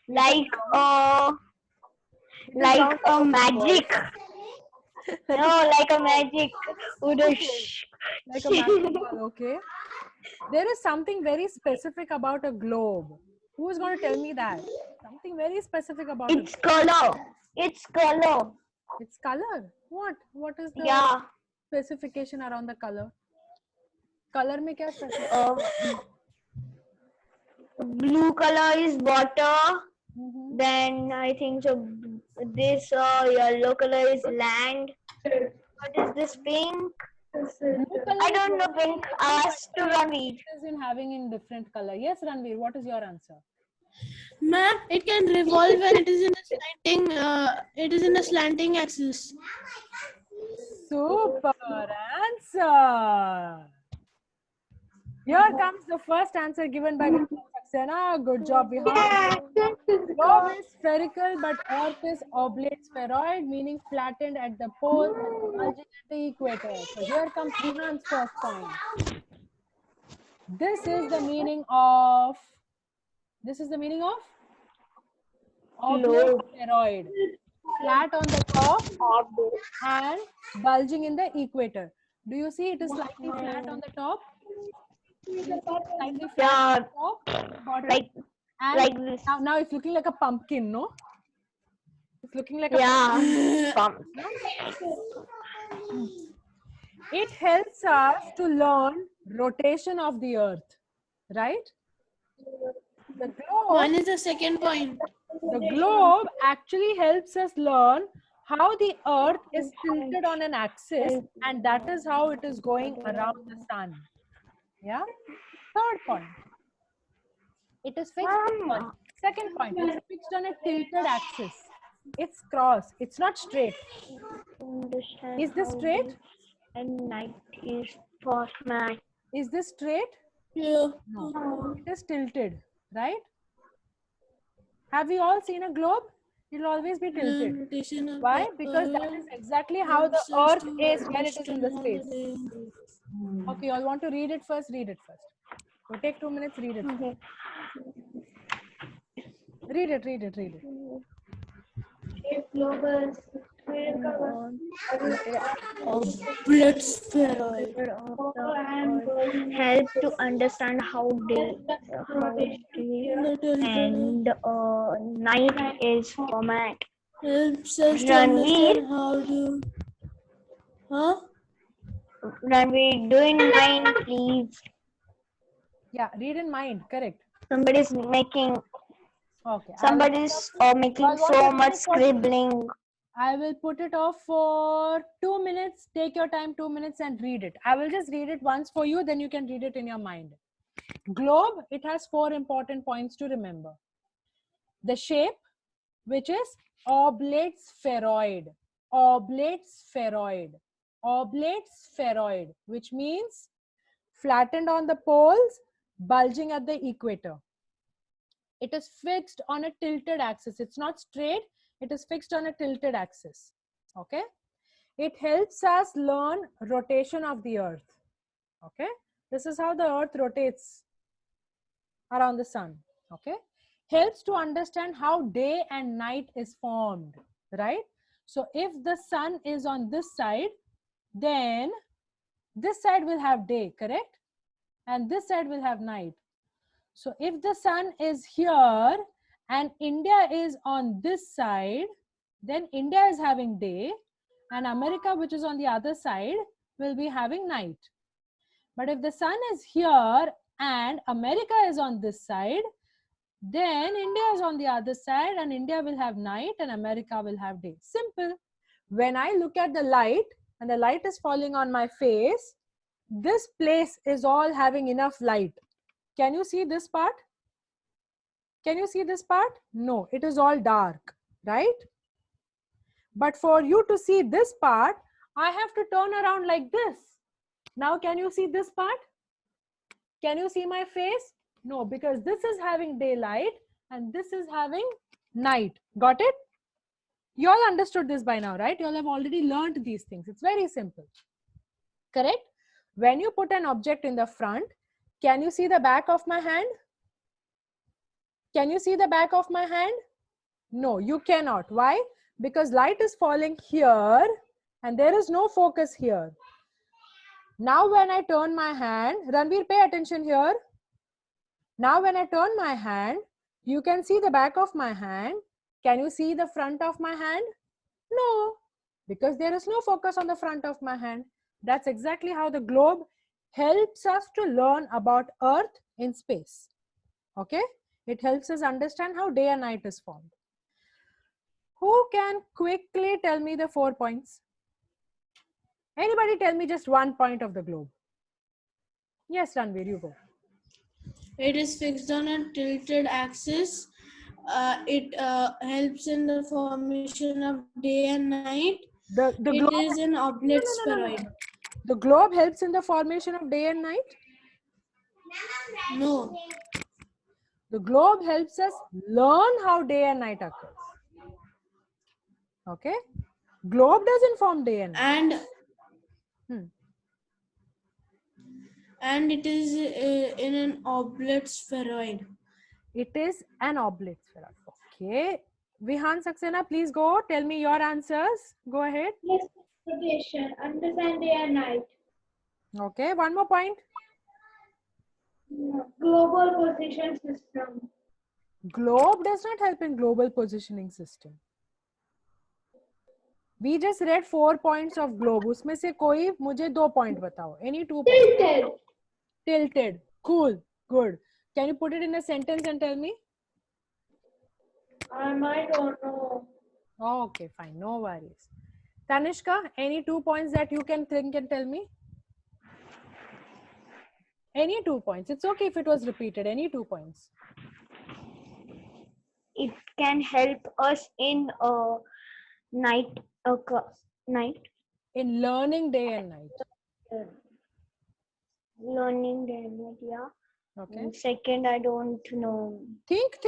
Speaker 2: like a magic. No, like a magic.
Speaker 1: Like a magic ball, okay. There is something very specific about a globe. Who is going to tell me that? Something very specific about
Speaker 2: It's color. It's color.
Speaker 1: It's color. What? What is the specification around the color? Color में क्या specific?
Speaker 2: Blue color is water. Then I think so. This yellow color is land. What is this pink? I don't know pink. Ask to Ranveer.
Speaker 1: It is in having in different color. Yes, Ranveer. What is your answer?
Speaker 3: Ma'am, it can revolve when it is in a slanting. It is in a slanting axis.
Speaker 1: Super answer. Here comes the first answer given by Saxena. Good job, Vihan. Globe is spherical, but Earth is oblate spheroid, meaning flattened at the pole, bulging at the equator. So here comes Vihan's first point. This is the meaning of. This is the meaning of oblate spheroid, flat on the top and bulging in the equator. Do you see it is slightly flat on the top? Slightly flat on the top,
Speaker 2: like this.
Speaker 1: Now it's looking like a pumpkin, no? It's looking like a pumpkin. It helps us to learn rotation of the earth, right? The globe,
Speaker 3: One is the second point.
Speaker 1: The globe actually helps us learn how the earth is tilted on an axis, and that is how it is going around the sun. Yeah. Third point. It is fixed on. Second point. It's fixed on a tilted axis. It's cross. It's not straight. Is this straight?
Speaker 2: And night is for night.
Speaker 1: Is this straight?
Speaker 3: Yeah.
Speaker 1: No. It is tilted, right? Have you all seen a globe? It will always be tilted. Why? Because that is exactly how the earth is when it is in the space. Okay, you all want to read it first? Read it first. So take 2 minutes, read it.
Speaker 2: Okay.
Speaker 1: Read it.
Speaker 4: Global
Speaker 3: Oblate spheroid.
Speaker 2: Help to understand how day and night is format.
Speaker 3: Helps us to understand how to. Huh?
Speaker 2: Ranveer, do in mind, please.
Speaker 1: Yeah, read in mind. Correct.
Speaker 2: Somebody's making.
Speaker 1: Okay.
Speaker 2: Somebody's making so much scribbling.
Speaker 1: I will put it off for 2 minutes. Take your time, 2 minutes, and read it. I will just read it once for you, then you can read it in your mind. Globe, it has 4 important points to remember. The shape, which is oblate spheroid. Oblate spheroid. Oblate spheroid, which means flattened on the poles, bulging at the equator. It is fixed on a tilted axis. It's not straight. It is fixed on a tilted axis. Okay. It helps us learn rotation of the earth. Okay. This is how the earth rotates around the sun. Okay. Helps to understand how day and night is formed. Right. So if the sun is on this side, then this side will have day, correct? And this side will have night. So if the sun is here and India is on this side, then India is having day and America, which is on the other side, will be having night. But if the sun is here and America is on this side, then India is on the other side and India will have night and America will have day. Simple. When I look at the light and the light is falling on my face, this place is all having enough light. Can you see this part? Can you see this part? No, it is all dark, right? But for you to see this part, I have to turn around like this. Now, can you see this part? Can you see my face? No, because this is having daylight and this is having night. Got it? You all understood this by now, right? You all have already learned these things. It's very simple. Correct? When you put an object in the front, can you see the back of my hand? Can you see the back of my hand? No, you cannot. Why? Because light is falling here and there is no focus here. Now when I turn my hand, Ranveer, pay attention here. Now when I turn my hand, you can see the back of my hand. Can you see the front of my hand? No, because there is no focus on the front of my hand. That's exactly how the globe helps us to learn about Earth in space. Okay? It helps us understand how day and night is formed. Who can quickly tell me the 4 points? Anybody tell me just 1 point of the globe? Yes, Ranveer, you go.
Speaker 3: It is fixed on a tilted axis. It helps in the formation of day and night.
Speaker 1: The globe
Speaker 3: is an oblate spheroid.
Speaker 1: The globe helps in the formation of day and night?
Speaker 3: No.
Speaker 1: The globe helps us learn how day and night occurs. Okay? Globe doesn't form day and night.
Speaker 3: And it is in an oblate spheroid.
Speaker 1: It is an oblate spheroid. Okay. Vihan Saxena, please go. Tell me your answers. Go ahead.
Speaker 4: Yes, rotation. Understand day and night.
Speaker 1: Okay. One more point.
Speaker 4: Global position system.
Speaker 1: Globe does not help in global positioning system. We just read 4 points of globe. उसमें से कोई मुझे 2 point बताओ. Any 2 points?
Speaker 4: Tilted.
Speaker 1: Tilted. Cool. Good. Can you put it in a sentence and tell me?
Speaker 4: I don't know.
Speaker 1: Oh, okay, fine. No worries. Tanishka, any 2 points that you can think and tell me? Any 2 points. It's okay if it was repeated. Any 2 points.
Speaker 2: It can help us in night.
Speaker 1: In learning day and night.
Speaker 2: Learning day and night, yeah.
Speaker 1: Okay.
Speaker 2: And second, I don't know.
Speaker 1: Think.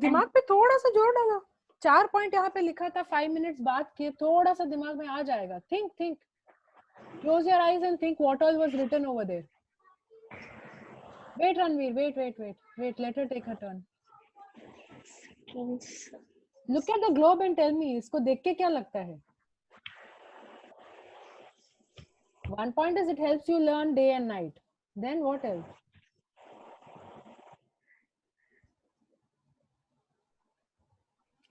Speaker 1: दिमाग पे थोड़ा सा जोर डालो. 4 point यहाँ पे लिखा था 5 minutes बात किए थोड़ा सा दिमाग में आ जाएगा. Think. Close your eyes and think what all was written over there. Wait, Ranveer. Wait. Let her take her turn. Look at the globe and tell me. इसको देख के क्या लगता है? 1 point is it helps you learn day and night. Then what else?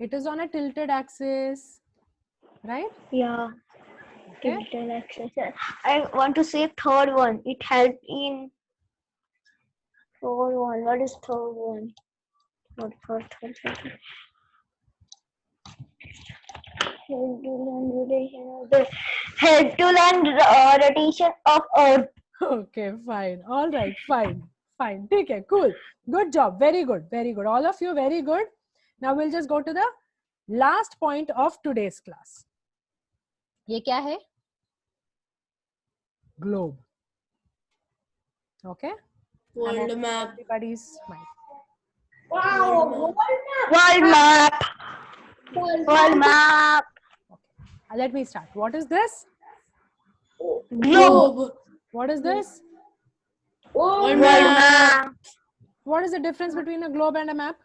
Speaker 1: It is on a tilted axis, right?
Speaker 2: Yeah.
Speaker 1: Okay.
Speaker 2: Tilted axis. I want to say third one. It helped in third one. What is third one? Third. Help to learn rotation of Earth.
Speaker 1: Okay, fine. All right, fine. ठीक है, cool. Good job. Very good. All of you, very good. Now we'll just go to the last point of today's class. ये क्या है? Globe. Okay.
Speaker 3: World map.
Speaker 1: Everybody's mind.
Speaker 4: Wow.
Speaker 2: World map.
Speaker 1: Okay. Let me start. What is this?
Speaker 2: Globe.
Speaker 1: What is this?
Speaker 3: World map.
Speaker 1: What is the difference between a globe and a map?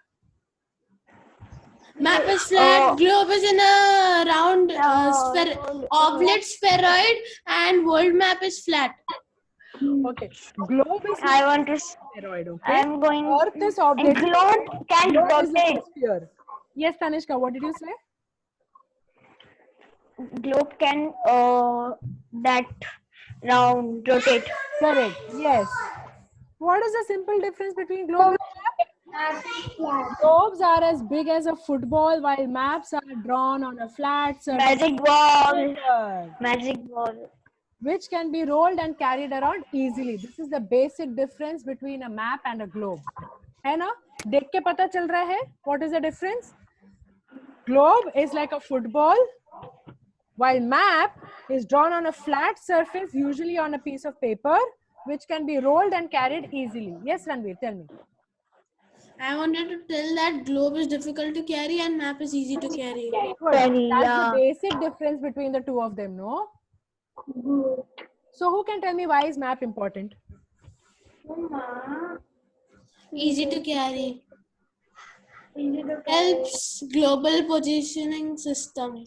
Speaker 3: Map is flat, globe is in a round oblate spheroid, and world map is flat.
Speaker 1: Okay. Globe is
Speaker 2: I want to.
Speaker 1: spheroid, okay?
Speaker 2: I'm going.
Speaker 1: Earth is oblate.
Speaker 2: And globe can
Speaker 1: Globe is like
Speaker 2: rotate.
Speaker 1: a sphere. Yes, Tanishka, what did you say?
Speaker 2: Globe can that round rotate.
Speaker 1: Correct. Yes. What is the simple difference between globe and map? Globes are as big as a football, while maps are drawn on a flat surface.
Speaker 2: Magic ball. Magic ball.
Speaker 1: which can be rolled and carried around easily. This is the basic difference between a map and a globe. है ना? देख के पता चल रहा है? What is the difference? Globe is like a football, while map is drawn on a flat surface, usually on a piece of paper, which can be rolled and carried easily. Yes, Ranveer, tell me.
Speaker 3: I wanted to tell that globe is difficult to carry and map is easy to carry.
Speaker 1: That's the basic difference between the two of them, no? So who can tell me why is map important?
Speaker 3: Easy to carry. Helps global positioning system.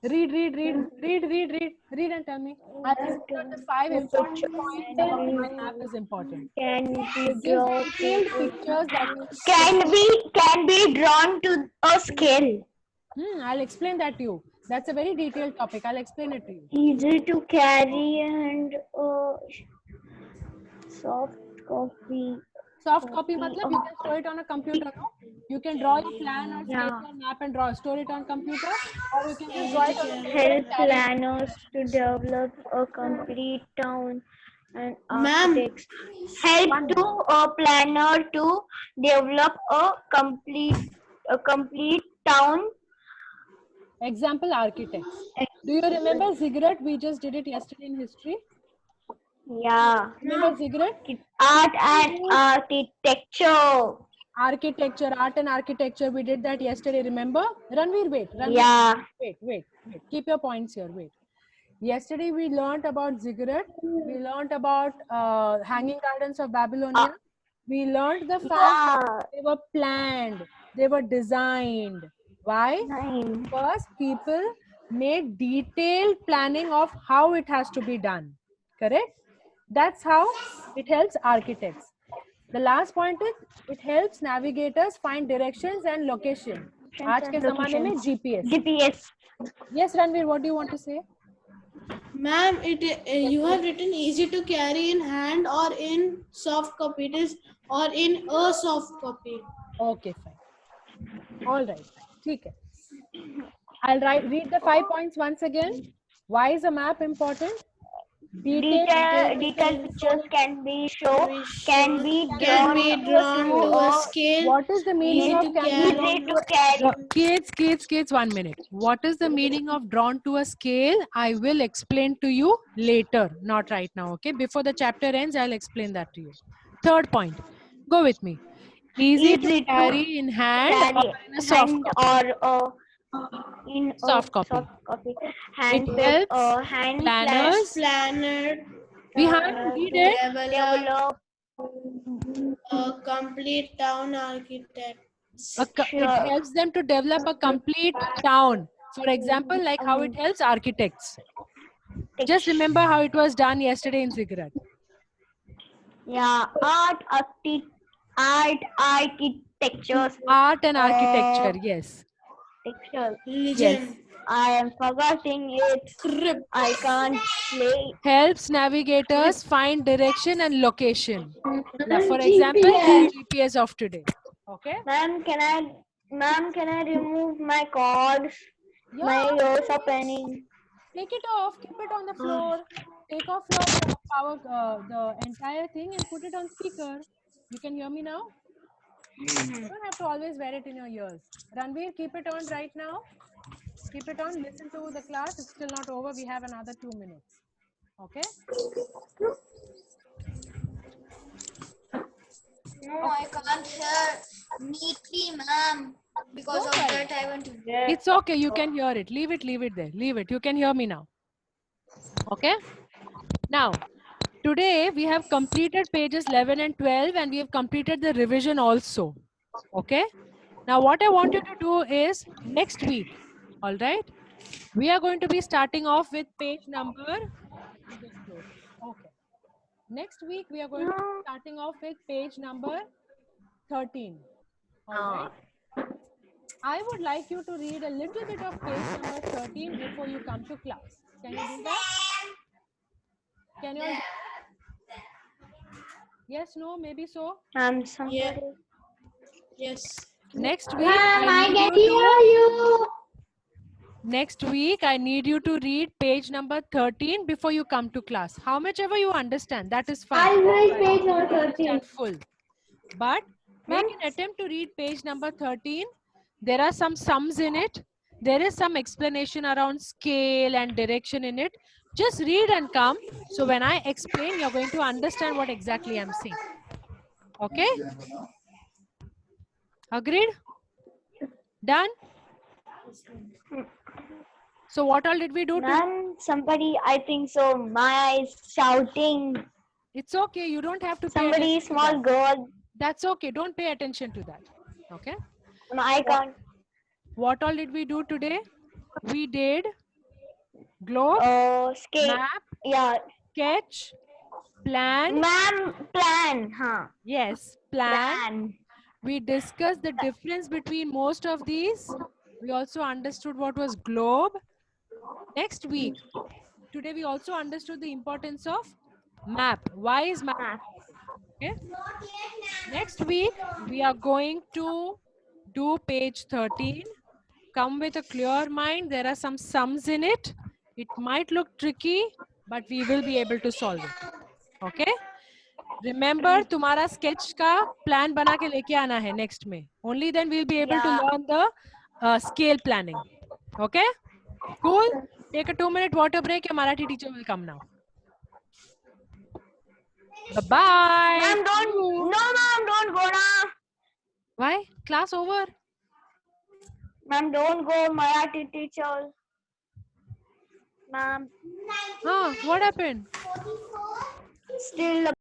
Speaker 1: Read and tell me. I'll explain the 5 important points about why map is important.
Speaker 2: Can
Speaker 1: It gives detailed pictures that
Speaker 2: can be drawn to a scale.
Speaker 1: I'll explain that to you. That's a very detailed topic. I'll explain it to you.
Speaker 2: Easy to carry and soft copy.
Speaker 1: Soft copy matlab you can store it on a computer, no? You can draw your plan or sketch or map and store it on computer, or you can just draw it on a paper.
Speaker 2: Help planners to develop a complete town and architects. Help to a planner to develop a complete town.
Speaker 1: Example, architects. Do you remember ziggurat? We just did it yesterday in history.
Speaker 2: Yeah.
Speaker 1: Remember ziggurat?
Speaker 2: Art and architecture.
Speaker 1: Art and architecture. We did that yesterday. Remember? Ranveer, wait. Ranveer,
Speaker 2: Yeah.
Speaker 1: Wait. Keep your points here. Wait. Yesterday we learned about ziggurat. We learned about hanging gardens of Babylonia. We learned the fact that they were planned. They were designed. Why? Because people made detailed planning of how it has to be done. Correct? That's how it helps architects. The last point is it helps navigators find directions and location. आज के ज़माने में GPS. Yes, Ranveer, what do you want to say?
Speaker 3: Ma'am, you have written easy to carry in hand or in soft copy. It is or in a soft copy.
Speaker 1: Okay, fine. All right. ठीक है. I'll read the 5 points once again. Why is a map important?
Speaker 2: Detailed pictures can be shown, can be drawn
Speaker 3: to a scale.
Speaker 1: What is the meaning of
Speaker 2: easy to carry?
Speaker 1: Kids, 1 minute. What is the meaning of drawn to a scale? I will explain to you later, not right now, okay? Before the chapter ends, I'll explain that to you. Third point. Go with me. Easy to carry in hand or in a soft copy.
Speaker 2: Or in
Speaker 1: soft copy.
Speaker 2: Hand,
Speaker 1: it helps
Speaker 2: hand
Speaker 1: planners. We have to read it.
Speaker 2: Develop
Speaker 3: a complete town architect.
Speaker 1: It helps them to develop a complete town. For example, like how it helps architects. Just remember how it was done yesterday in ziggurat.
Speaker 2: Yeah, art and architecture,
Speaker 1: yes.
Speaker 2: Religion.
Speaker 1: Yes.
Speaker 2: I am forgetting it. I can't play.
Speaker 1: Helps navigators find direction and location. For example, GPS of today. Okay.
Speaker 2: Ma'am, can I remove my cords?
Speaker 1: Yeah.
Speaker 2: My ears are paining.
Speaker 1: Take it off. Keep it on the floor. Take off your power, the entire thing, and put it on speaker. You can hear me now? You don't have to always wear it in your ears. Ranveer, keep it on right now. Keep it on. Listen to the class. It's still not over. We have another 2 minutes. Okay?
Speaker 5: No, I can't hear neatly, ma'am. Because of that, I want to hear.
Speaker 1: It's okay. You can hear it. Leave it there. Leave it. You can hear me now. Okay? Now, today we have completed pages 11 and 12 and we have completed the revision also. Okay? Now, what I want you to do is next week, all right? We are going to be starting off with page number. Okay. Next week, we are going to be starting off with page number 13. All right? I would like you to read a little bit of page number 13 before you come to class. Can you do that? Can you all? Yes, no, maybe so.
Speaker 3: Yeah. Yes.
Speaker 1: Next week,
Speaker 4: I can hear you.
Speaker 1: Next week, I need you to read page number 13 before you come to class. How much ever you understand, that is fine.
Speaker 4: I'll read page number 13.
Speaker 1: Understand full. But make an attempt to read page number 13. There are some sums in it. There is some explanation around scale and direction in it. Just read and come. So when I explain, you're going to understand what exactly I'm saying. Okay? Agreed? Done? So what all did we do?
Speaker 2: Ma'am, somebody, I think so, Maya is shouting.
Speaker 1: It's okay. You don't have to pay
Speaker 2: Somebody,
Speaker 1: attention to
Speaker 2: small
Speaker 1: that.
Speaker 2: girl.
Speaker 1: That's okay. Don't pay attention to that. Okay?
Speaker 2: No, I can't.
Speaker 1: What all did we do today? We did globe,
Speaker 2: Skate.
Speaker 1: map,
Speaker 2: Yeah.
Speaker 1: sketch, plan.
Speaker 2: Ma'am, plan. Huh.
Speaker 1: Yes, plan.
Speaker 2: Plan.
Speaker 1: We discussed the difference between most of these. We also understood what was globe. Next week, today we also understood the importance of map. Why is map? Okay. Next week, we are going to do page 13. Come with a clear mind. There are some sums in it. It might look tricky, but we will be able to solve it. Okay. Remember, तुम्हारा sketch का plan बना के लेके आना है next में. Only then we'll be able to learn the scale planning. Okay? Cool. Take a 2-minute water break. Your Marathi teacher will come now. Bye-bye.
Speaker 2: Ma'am, don't go now.
Speaker 1: Why? Class over.
Speaker 2: Ma'am, don't go, Marathi teacher. Ma'am.
Speaker 1: Huh? What happened?
Speaker 2: Still